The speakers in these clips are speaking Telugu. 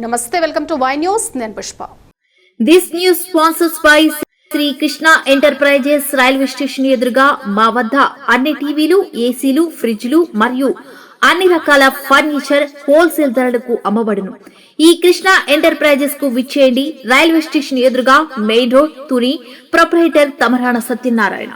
Namaste, welcome to Y News. Then Pushpa. This news sponsors by Shri Krishna enterprises railway station ఎదురుగా మా వద్ద అన్ని టీవీలు, ఏసీలు, ఫ్రిడ్జ్లు మరియు అన్ని రకాల ఫర్నిచర్ హోల్సేల్ ధరలకు అమ్మబడును. ఈ కృష్ణ ఎంటర్ప్రైజెస్ కు విచ్చేయండి. రైల్వే స్టేషన్ ఎదురుగా main road, Tuni. Proprietor Tamarana Satyanarayana.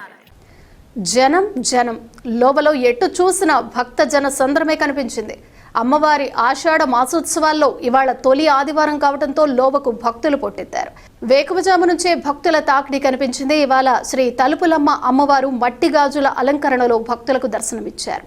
జనం జనం లోబలో ఎట్టు చూసిన భక్త జన సంద్రమే కనిపించింది. అమ్మవారి ఆషాఢ మాసోత్సవాల్లో ఇవాళ తొలి ఆదివారం కావడంతో లోబకు భక్తులు పోటెత్తారు. వేకువజాము నుంచే భక్తుల తాకిడి కనిపించింది. ఇవాళ శ్రీ తలుపులమ్మ అమ్మవారు మట్టి గాజుల అలంకరణలో భక్తులకు దర్శనమిచ్చారు.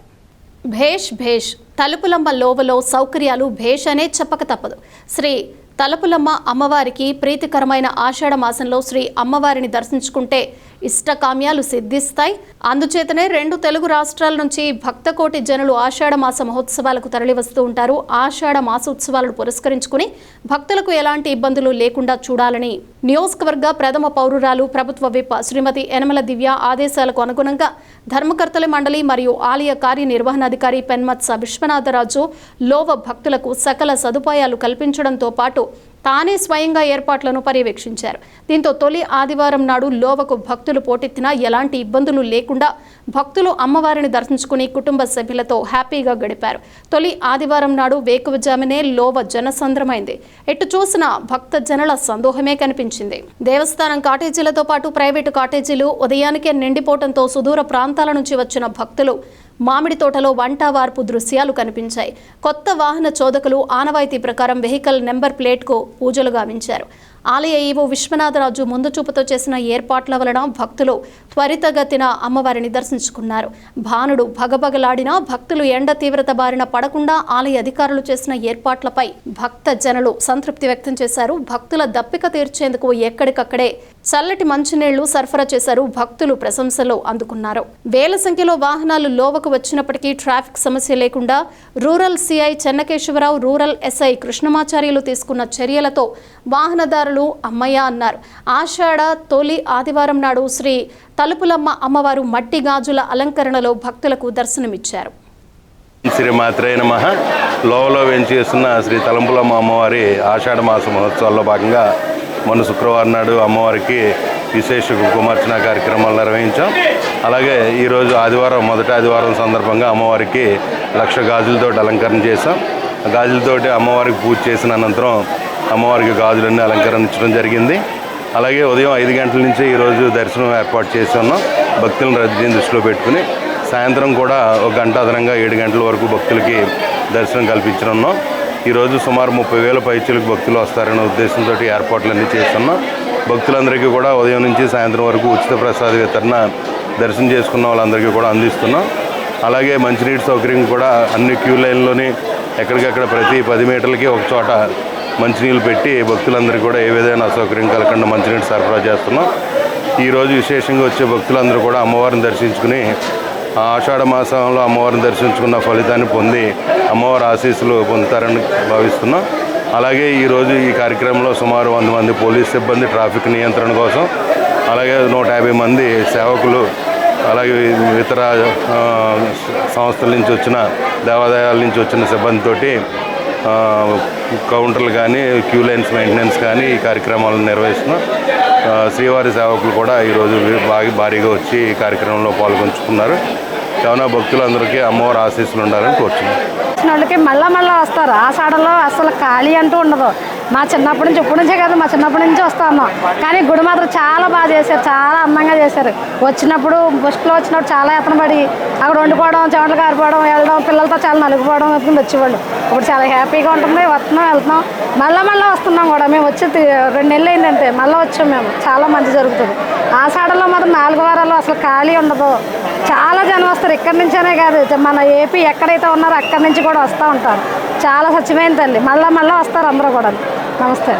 భేష్ భేష్ తలుపులమ్మ లోబలో సౌకర్యాలు భేష్ అనే చెప్పక తప్పదు. శ్రీ తలుపులమ్మ అమ్మవారికి ప్రీతికరమైన ఆషాఢ మాసంలో శ్రీ అమ్మవారిని దర్శించుకుంటే ఇష్టకామ్యాలు సిద్ధిస్తాయి. అందుచేతనే 2 తెలుగు రాష్ట్రాల నుంచి భక్తకోటి జనులు ఆషాఢ మాస మహోత్సవాలకు తరలివస్తూ ఉంటారు. ఆషాఢ మాసోత్సవాలను పురస్కరించుకుని భక్తులకు ఎలాంటి ఇబ్బందులు లేకుండా చూడాలని నియోజకవర్గ ప్రథమ పౌరురాలు ప్రభుత్వ విప్ శ్రీమతి యనమల దివ్య ఆదేశాలకు అనుగుణంగా ధర్మకర్తల మండలి మరియు ఆలయ కార్యనిర్వహణాధికారి పెన్మత్స విశ్వనాథరాజు లోవ భక్తులకు సకల సదుపాయాలు కల్పించడంతో పాటు తానే స్వయంగా ఏర్పాట్లను పర్యవేక్షించారు. దీంతో తొలి ఆదివారం నాడు లోవకు భక్తులు పోటెత్తినా ఎలాంటి ఇబ్బందులు లేకుండా భక్తులు అమ్మవారిని దర్శించుకుని కుటుంబ సభ్యులతో హ్యాపీగా గడిపారు. తొలి ఆదివారం నాడు వేకువజామునే లోవ జనసంద్రమైంది. ఎటు చూసినా భక్త జనుల సందోహమే కనిపించింది. దేవస్థానం కాటేజీలతో పాటు ప్రైవేటు కాటేజీలు ఉదయానికే నిండిపోవడంతో సుదూర ప్రాంతాల నుంచి వచ్చిన భక్తులు మామిడి తోటలో వంట వార్పు దృశ్యాలు కనిపించాయి. కొత్త వాహన చోదకులు ఆనవాయితీ ప్రకారం వెహికల్ నెంబర్ ప్లేట్కు పూజలు గావించారు. ఆలయ ఈవో విశ్వనాథరాజు ముందు చూపుతో చేసిన ఏర్పాట్ల వలన భక్తులు త్వరితగతిన అమ్మవారిని దర్శించుకున్నారు. భానుడు భగభగలాడినా భక్తులు ఎండ తీవ్రత బారిన పడకుండా ఆలయ అధికారులు చేసిన ఏర్పాట్లపై భక్త జనులు సంతృప్తి వ్యక్తం చేశారు. భక్తుల దప్పిక తీర్చేందుకు ఎక్కడికక్కడే చల్లటి మంచినీళ్లు సరఫరా చేశారు. భక్తులు ప్రశంసలు అందుకున్నారు. వేల సంఖ్యలో వాహనాలు లోవకు వచ్చినప్పటికీ ట్రాఫిక్ సమస్య లేకుండా rural CI Chennakesavarao, rural SI Krishnamacharyulu తీసుకున్న చర్యలతో వాహనదారులు అమ్మయ్య అన్నారు. ఆషాఢ తొలి ఆదివారం నాడు శ్రీ తలుపులమ్మ అమ్మవారు మట్టి గాజుల అలంకరణలో భక్తులకు దర్శనమిచ్చారు. శ్రీమాత్రే నమః. లోవలో వెంచేస్తున్న శ్రీ తలుపులమ్మ అమ్మవారి ఆషాఢ మాస మహోత్సవాల్లో భాగంగా మొన్న శుక్రవారం నాడు అమ్మవారికి విశేష కుంకుమార్చన కార్యక్రమాలు నిర్వహించాం. అలాగే ఈరోజు ఆదివారం, మొదటి ఆదివారం సందర్భంగా అమ్మవారికి 1,00,000 గాజులతో అలంకరణ చేశాం. గాజులతోటి అమ్మవారికి పూజ చేసిన అనంతరం అమ్మవారికి గాజులన్నీ అలంకరించడం జరిగింది. అలాగే ఉదయం 5 గంటల నుంచి ఈరోజు దర్శనం ఏర్పాటు చేసి ఉన్నాం. భక్తులను రద్దీని దృష్టిలో పెట్టుకుని సాయంత్రం కూడా 1 గంట అదనంగా 7 గంటల వరకు భక్తులకి దర్శనం కల్పించనున్నాం. ఈరోజు సుమారు 30,000 పైచీలకు భక్తులు వస్తారనే ఉద్దేశంతో ఏర్పాట్లన్నీ చేస్తున్నాం. భక్తులందరికీ కూడా ఉదయం నుంచి సాయంత్రం వరకు ఉచిత ప్రసాద వితరణ దర్శనం చేసుకున్న వాళ్ళందరికీ కూడా అందిస్తున్నాం. అలాగే మంచినీటి సౌకర్యం కూడా అన్ని క్యూ లైన్లోని ఎక్కడికక్కడ ప్రతి 10 మీటర్లకి ఒక చోట మంచినీళ్ళు పెట్టి భక్తులందరికీ కూడా ఏ విధమైన అసౌకర్యం కలగకుండా మంచినీటి సరఫరా చేస్తున్నాం. ఈరోజు విశేషంగా వచ్చే భక్తులందరూ కూడా అమ్మవారిని దర్శించుకుని ఆషాఢ మాసంలో అమ్మవారిని దర్శించుకున్న ఫలితాన్ని పొంది అమ్మవారి ఆశీస్సులు పొందుతారని భావిస్తున్నాం. అలాగే ఈరోజు ఈ కార్యక్రమంలో సుమారు 100 మంది పోలీస్ సిబ్బంది ట్రాఫిక్ నియంత్రణ కోసం, అలాగే 150 మంది సేవకులు, అలాగే ఇతర సంస్థల నుంచి వచ్చిన దేవాలయాల నుంచి వచ్చిన సిబ్బందితోటి కౌంటర్లు కానీ క్యూ లైన్స్ మెయింటెనెన్స్ కానీ ఈ కార్యక్రమాలను నిర్వహిస్తున్నాం. శ్రీవారి సేవకులు కూడా ఈరోజు భారీగా వచ్చి ఈ కార్యక్రమంలో పాల్గొంచుకున్నారు. కావున భక్తులందరికీ అమ్మవారి ఆశీస్సులు ఉండాలని కోరుచున్నాం. వాళ్ళకి మళ్ళా వస్తారు. ఆషాఢంలో అసలు ఖాళీ అంటూ ఉండదు. మా చిన్నప్పటి నుంచి, ఇప్పటి నుంచే కాదు, మా చిన్నప్పటి నుంచి వస్తా ఉన్నాం. కానీ గుడి మాత్రం చాలా బాగా చేశారు, చాలా అందంగా చేశారు. వచ్చినప్పుడు బస్సులో వచ్చినప్పుడు చాలా ఎత్తన పడి అక్కడ వండుకోవడం, చెమటలు కారిపోవడం, వెళ్ళడం, పిల్లలతో చాలా నలుగుపోవడం వచ్చేవాళ్ళు. ఇప్పుడు చాలా హ్యాపీగా ఉంటుంది. వస్తున్నాం, వెళ్తున్నాం, మళ్ళీ వస్తున్నాం కూడా. మేము వచ్చి 2 నెలలు అయిందంటే మళ్ళీ వచ్చాం మేము. చాలా మంచి జరుగుతుంది. ఆషాఢంలో మాత్రం 4 వారాలు అసలు ఖాళీ ఉండదు. చాలా జనం వస్తారు. ఇక్కడి నుంచే కాదు, మన ఏపీ ఎక్కడైతే ఉన్నారో అక్కడి నుంచి కూడా వస్తూ ఉంటారు. చాలా స్వచ్ఛమైన తల్లి. మళ్ళీ వస్తారు అందరూ కూడా. నమస్తే.